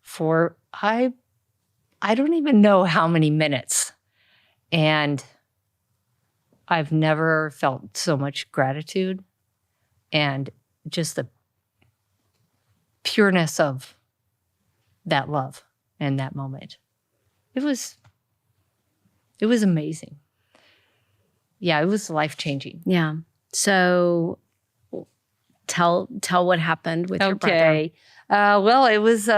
for, I don't even know how many minutes. And I've never felt so much gratitude and just the pureness of that love and that moment. It was amazing. Yeah, it was life-changing. Yeah. So tell what happened with your brother. Okay. Well, it was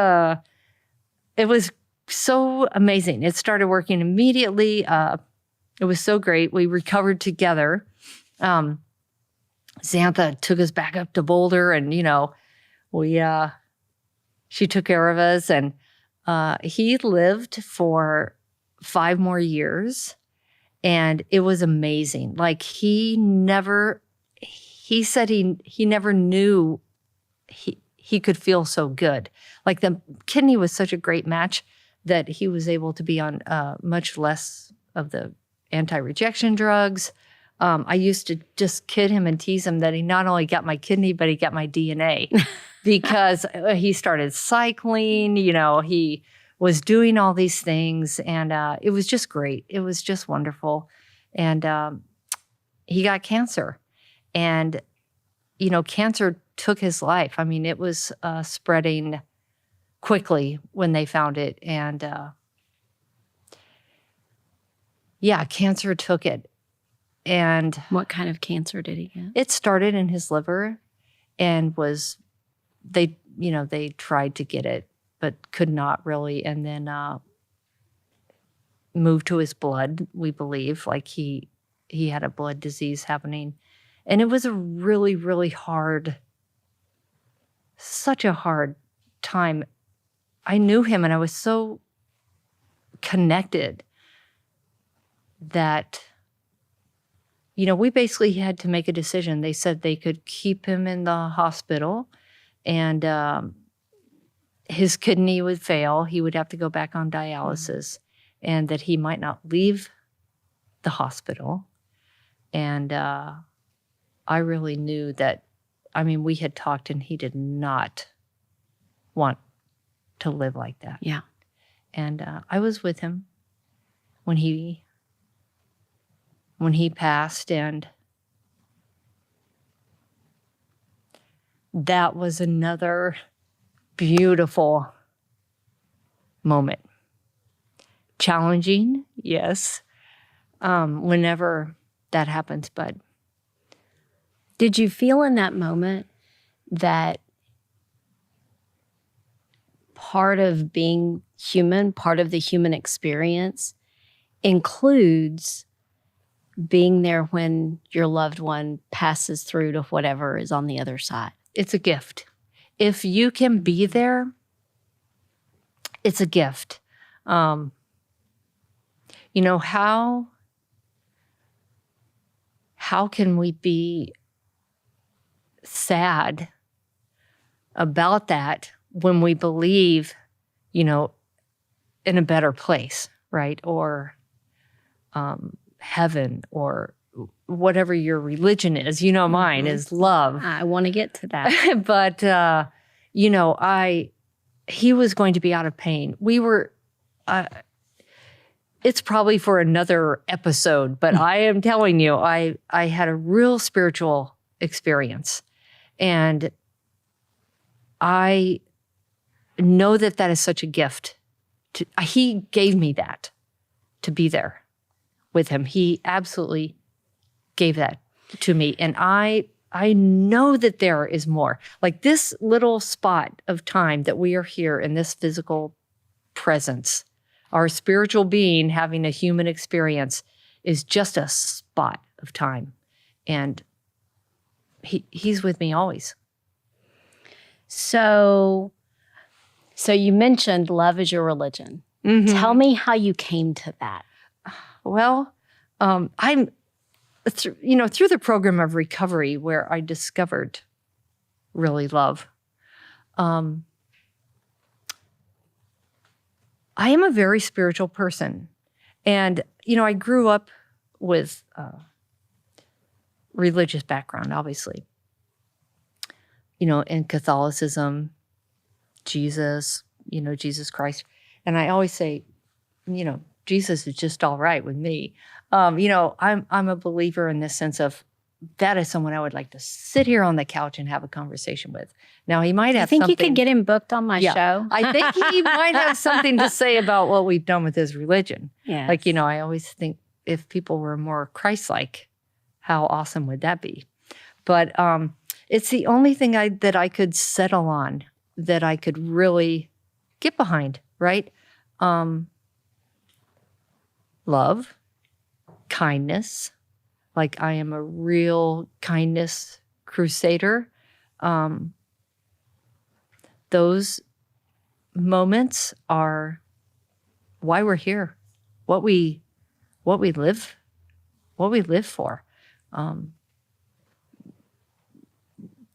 so amazing. It started working immediately. It was so great. We recovered together. Xantha took us back up to Boulder, and she took care of us, and he lived for 5 more years, and it was amazing. Like he said he never knew he could feel so good. Like the kidney was such a great match that he was able to be on much less of the anti-rejection drugs. I used to just kid him and tease him that he not only got my kidney, but he got my DNA because he started cycling, he was doing all these things, and it was just great. It was just wonderful. And he got cancer, and, cancer took his life. I mean, it was spreading quickly when they found it. And cancer took it. And what kind of cancer did he get? It started in his liver and they tried to get it, but could not really. And then moved to his blood, we believe, like he had a blood disease happening. And it was a really, really hard such a hard time. I knew him and I was so connected that, we basically had to make a decision. They said they could keep him in the hospital and his kidney would fail. He would have to go back on dialysis and that he might not leave the hospital. And I really knew that, we had talked and he did not want to live like that. Yeah. And I was with him when he passed, and that was another beautiful moment. Challenging, yes, whenever that happens, but. Did you feel in that moment that part of being human, part of the human experience includes being there when your loved one passes through to whatever is on the other side? It's a gift. If you can be there, it's a gift. How can we be sad about that when we believe, in a better place, right? Or heaven, or whatever your religion is. Mine is love. I want to get to that. But, he was going to be out of pain. We were, it's probably for another episode, but I am telling you, I had a real spiritual experience. And I know that is such a gift. He gave me that to be there with him. He absolutely gave that to me. And I know that there is more. Like this little spot of time that we are here in this physical presence, our spiritual being having a human experience is just a spot of time. And he's with me always. So you mentioned love is your religion. Mm-hmm. Tell me how you came to that. Well, I'm through the program of recovery where I discovered really love. I am a very spiritual person. And, I grew up with religious background, obviously. In Catholicism, Jesus Christ. And I always say, Jesus is just all right with me. I'm a believer in this sense of that is someone I would like to sit here on the couch and have a conversation with. Now, he might have something. I think you could get him booked on my show. I think he might have something to say about what we've done with his religion. Yeah. Like, I always think if people were more Christ-like, how awesome would that be? But it's the only thing that I could settle on, that I could really get behind, right? Love, kindness. Like I am a real kindness crusader. Those moments are why we're here, what we live for.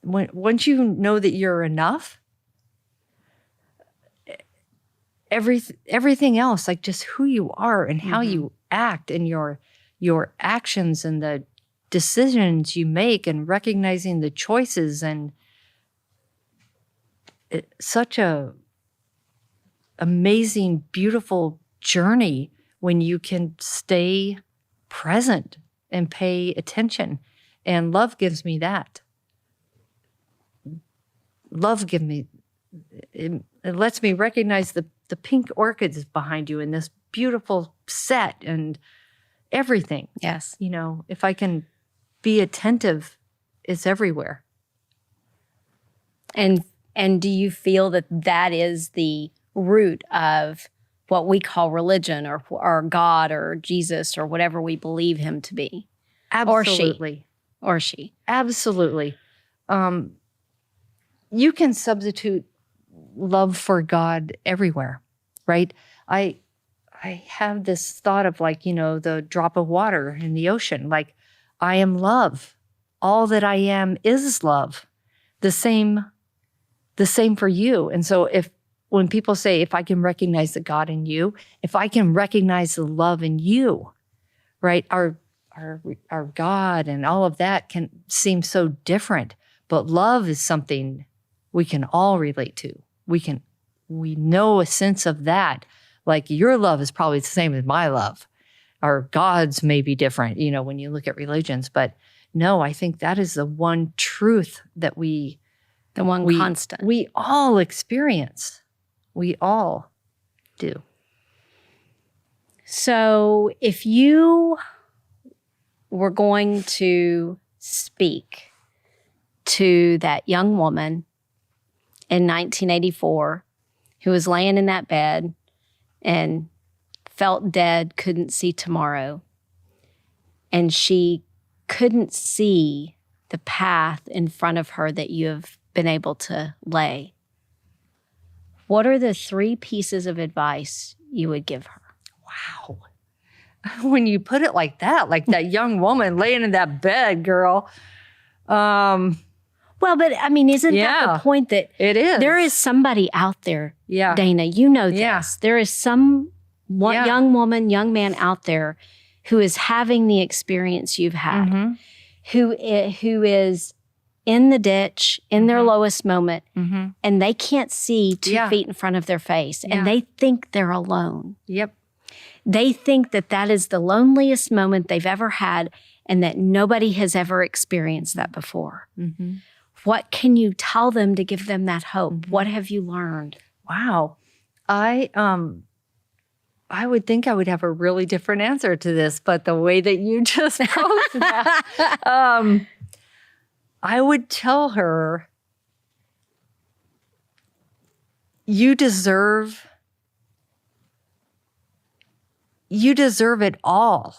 Once you know that you're enough, everything else, like just who you are and how you act and your actions and the decisions you make and recognizing the choices, and such a amazing, beautiful journey when you can stay present and pay attention. And love gives me that. Love gives me, it lets me recognize the pink orchids behind you in this beautiful set and everything. Yes. If I can be attentive, it's everywhere. And do you feel that is the root of what we call religion or God or Jesus or whatever we believe him to be? Absolutely. Or she. Absolutely. you can substitute love for God everywhere, right? I have this thought of like, the drop of water in the ocean. Like, I am love. All that I am is love. The same for you. And so when people say, if I can recognize the God in you, if I can recognize the love in you, right? Our God and all of that can seem so different, but love is something we can all relate to. We know a sense of that. Like, your love is probably the same as my love. Our gods may be different, when you look at religions, but no, I think that is the one truth that constant. We all experience. We all do. So if you were going to speak to that young woman in 1984 who was laying in that bed and felt dead, couldn't see tomorrow, and she couldn't see the path in front of her that you have been able to lay, what are the 3 pieces of advice you would give her? Wow. When you put it like that young woman laying in that bed, girl. Well, but I mean, isn't that the point that it is? There is somebody out there, Dana, this. Yeah. There is young woman, young man out there who is having the experience you've had, Mm-hmm. who is in the ditch, in their lowest moment, Mm-hmm. and they can't see 2 feet in front of their face, and they think they're alone. Yep. They think that is the loneliest moment they've ever had, and that nobody has ever experienced that before. Mm-hmm. What can you tell them to give them that hope? Mm-hmm. What have you learned? Wow. I would think I would have a really different answer to this, but the way that you just posed that, I would tell her, you deserve it all.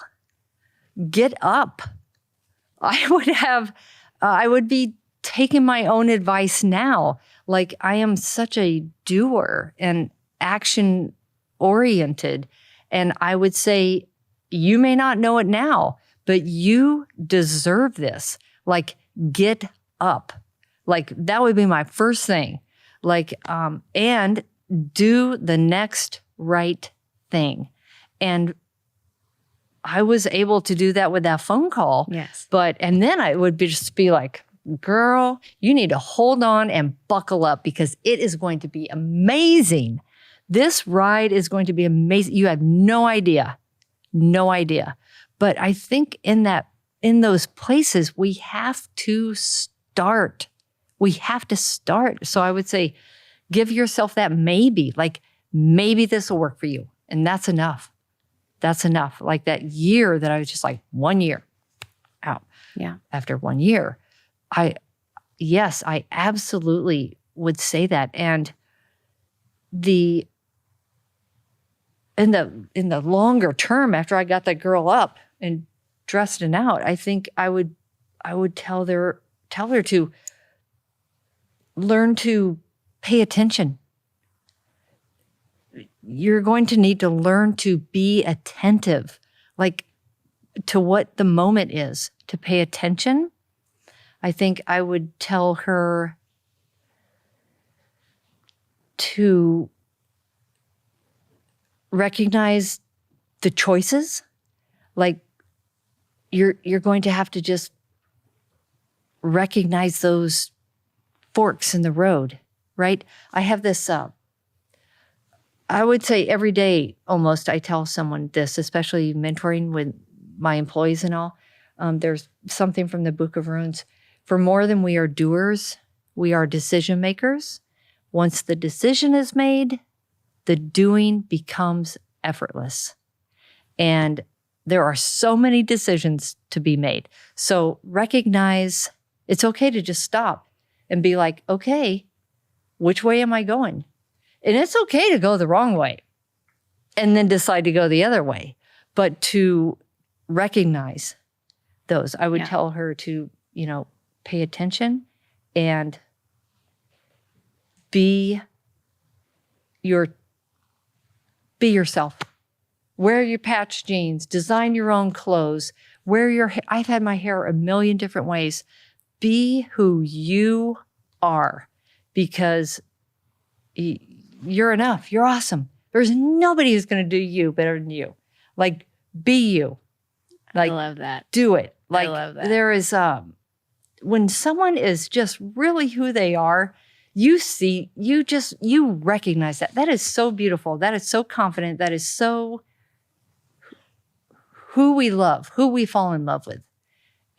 Get up. I would be taking my own advice now. Like, I am such a doer and action oriented. And I would say, you may not know it now, but you deserve this. Like, get up. Like, that would be my first thing. Like, and do the next right thing. And I was able to do that with that phone call. Yes. And then I would just be like, girl, you need to hold on and buckle up, because it is going to be amazing. This ride is going to be amazing. You have no idea. But I think in those places, we have to start. So I would say, give yourself that maybe. Like, maybe this will work for you. And that's enough. Like that year that I was just like, 1 year out. Yeah. After 1 year, I absolutely would say that. And in the longer term, after I got that girl up and dressed and out, I think I would tell her to learn to pay attention. You're going to need to learn to be attentive, like, to what the moment is, to pay attention. I think I would tell her to recognize the choices. Like, you're going to have to just recognize those forks in the road, right? I have this, I would say every day almost I tell someone this, especially mentoring with my employees and all. There's something from the Book of Runes. For more than we are doers, we are decision makers. Once the decision is made, the doing becomes effortless. And there are so many decisions to be made. So recognize it's okay to just stop and be like, okay, which way am I going? And it's okay to go the wrong way and then decide to go the other way. But to recognize those, I would tell her to, pay attention and be yourself. Wear your patch jeans, design your own clothes, I've had my hair a million different ways. Be who you are, because you're enough. You're awesome. There's nobody who's going to do you better than you. Like, be you. Like, I love that. do it. Like, I love that. there is, when someone is just really who they are, you recognize that. That is so beautiful. That is so confident. That is so who we love, who we fall in love with.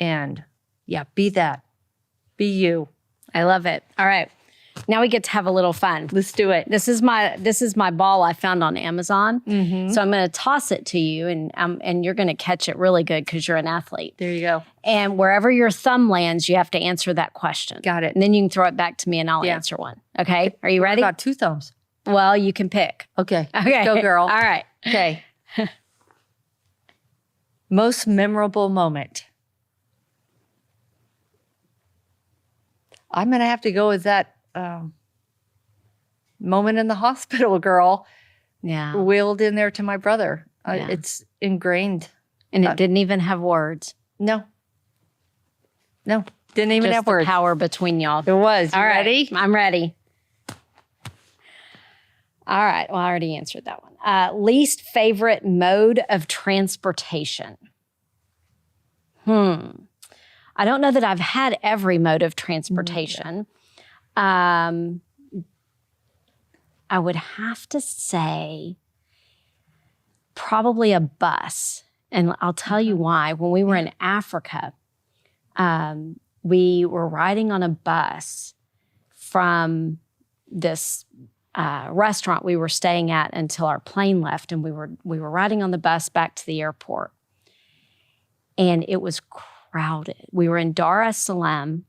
And yeah, be that. Be you. I love it. All right. Now we get to have a little fun. Let's do it. This is my ball I found on Amazon. Mm-hmm. So I'm going to toss it to you, and you're going to catch it really good because you're an athlete. There you go. And wherever your thumb lands, you have to answer that question. Got it. And then you can throw it back to me, and I'll answer one. Okay? Are you ready? I got 2 thumbs. Well, you can pick. Okay. Okay. Go, girl. All right. Okay. Most memorable moment. I'm going to have to go with that moment in the hospital, girl. Yeah. Wheeled in there to my brother. Yeah. It's ingrained. And it didn't even have words. No. Didn't even Just have the words. power between y'all. It was. You All right. ready? I'm ready. All right. Well, I already answered that one. Least favorite mode of transportation. I don't know that I've had every mode of transportation. I would have to say probably a bus. And I'll tell you why. When we were in Africa, we were riding on a bus from this restaurant we were staying at until our plane left. And we were riding on the bus back to the airport. And it was crowded. We were in Dar es Salaam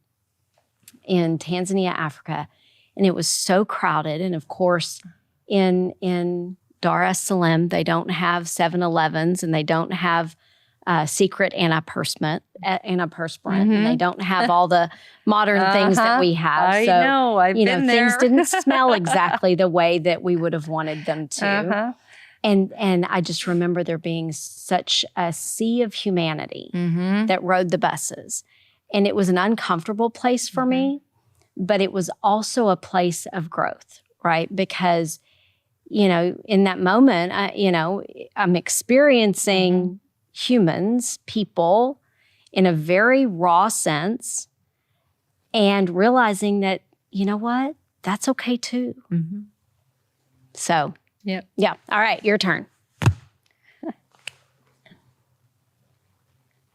in Tanzania, Africa, and it was so crowded. And of course, in Dar es Salaam, they don't have 7-Elevens, and they don't have secret antiperspirant, and they don't have all the modern things that we have. I know. I've been there. Things didn't smell exactly the way that we would have wanted them to. And I just remember there being such a sea of humanity that rode the buses. And it was an uncomfortable place for me, but it was also a place of growth, right? Because, in that moment, I'm experiencing humans, people, in a very raw sense, and realizing that, you know what? That's okay too. So, Yep. yeah. All right, your turn.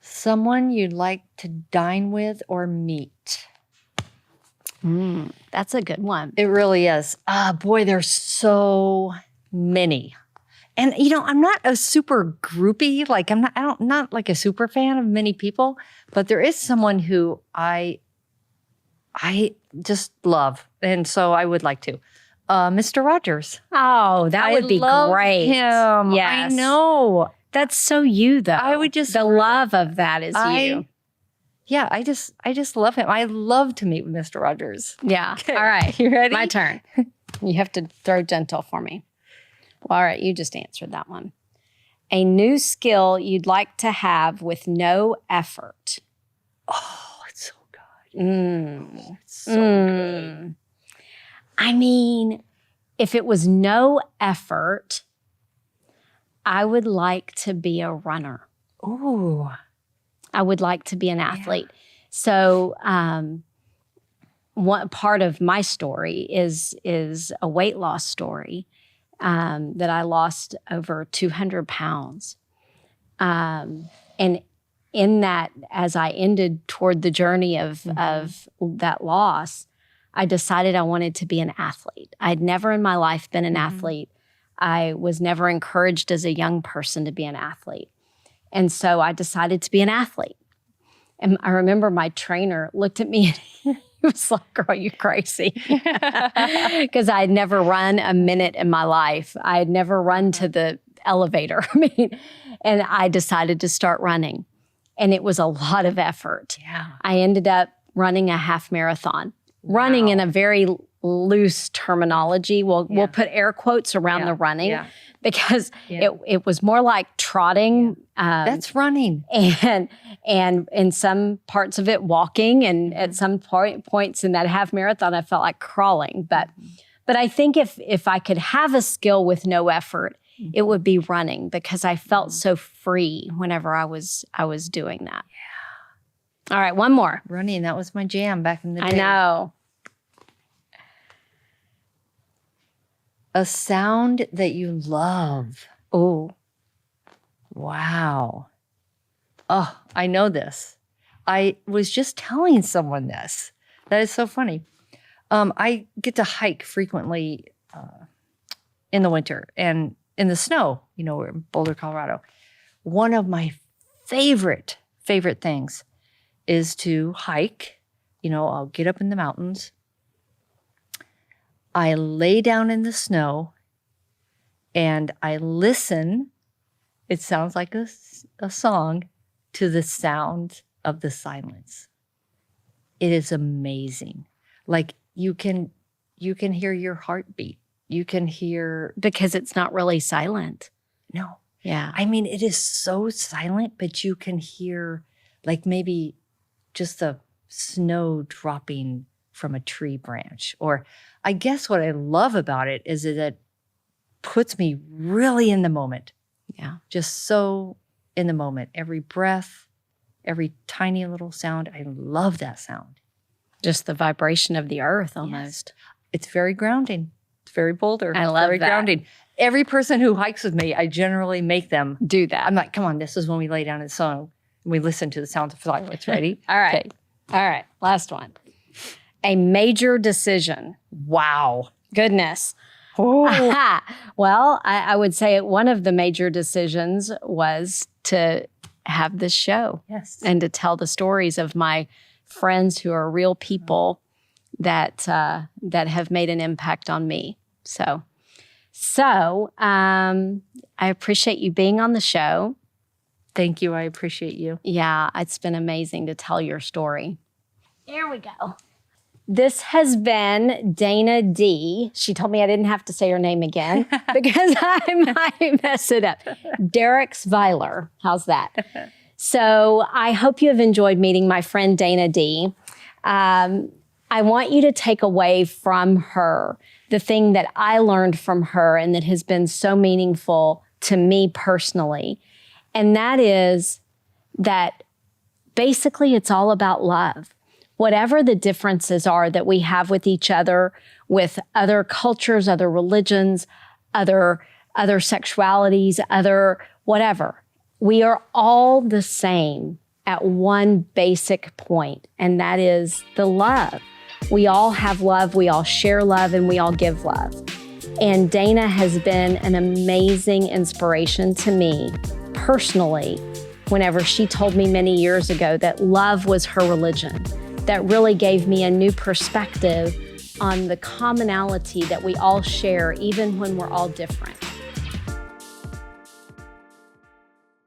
Someone you'd like to dine with or meet. That's a good one. It really is. Boy, there's so many. And I'm not a super groupie. Like I'm not like a super fan of many people, but there is someone who I just love. And so I would like to. Mr. Rogers. Oh, that would be love great. Him. Yes. I know. That's so you, though. I would just the love of that is you. Yeah, I just love him. I love to meet with Mr. Rogers. Yeah. Okay. All right. You ready? My turn. You have to throw gentle for me. Well, all right. You just answered that one. A new skill you'd like to have with no effort. Oh, it's so good. Mm. It's so good. I mean, if it was no effort, I would like to be a runner. Ooh. I would like to be an athlete. So one part of my story is a weight loss story that I lost over 200 pounds. And in that, as I ended toward the journey of that loss, I decided I wanted to be an athlete. I'd never in my life been an athlete. I was never encouraged as a young person to be an athlete. And so I decided to be an athlete. And I remember my trainer looked at me and he was like, girl, you crazy. Because I had never run a minute in my life. I had never run to the elevator. And I decided to start running. And it was a lot of effort. Yeah. I ended up running a half marathon, running in a very loose terminology. We'll put air quotes around the running because it was more like trotting. That's running. And in some parts of it walking, and at some points in that half marathon, I felt like crawling. But I think if I could have a skill with no effort, it would be running, because I felt so free whenever I was doing that. Yeah. All right, one more. Running, that was my jam back in the day. I know. A sound that you love. Oh. Wow. Oh, I know this. I was just telling someone this. That is so funny. I get to hike frequently in the winter and in the snow, we're in Boulder, Colorado. One of my favorite things is to hike. I'll get up in the mountains. I lay down in the snow and I listen. It sounds like a song, to the sound of the silence. It is amazing. Like you can hear your heartbeat. You can hear. Because it's not really silent. No. Yeah. I mean, it is so silent, but you can hear like maybe just the snow dropping from a tree branch. Or I guess what I love about it is that it puts me really in the moment. Yeah. Just so in the moment. Every breath, every tiny little sound. I love that sound. Just the vibration of the earth almost. Yes. It's very grounding. It's very Boulder. I love very that. Grounding. Every person who hikes with me, I generally make them do that. I'm like, come on, this is when we lay down in the sun. We listen to the sounds of silence. Ready? All right. Okay. All right. Last one. A major decision. Wow. Goodness. Oh. Well, I would say one of the major decisions was to have this show. Yes. And to tell the stories of my friends who are real people that have made an impact on me. So I appreciate you being on the show. Thank you. I appreciate you. Yeah, it's been amazing to tell your story. Here we go. This has been Dana D. She told me I didn't have to say her name again because I might mess it up. Derricksweiler. How's that? So I hope you have enjoyed meeting my friend Dana D. I want you to take away from her the thing that I learned from her and that has been so meaningful to me personally. And that is that basically it's all about love. Whatever the differences are that we have with each other, with other cultures, other religions, other sexualities, other whatever, we are all the same at one basic point, and that is the love. We all have love, we all share love, and we all give love. And Dana has been an amazing inspiration to me personally whenever she told me many years ago that love was her religion. That really gave me a new perspective on the commonality that we all share, even when we're all different.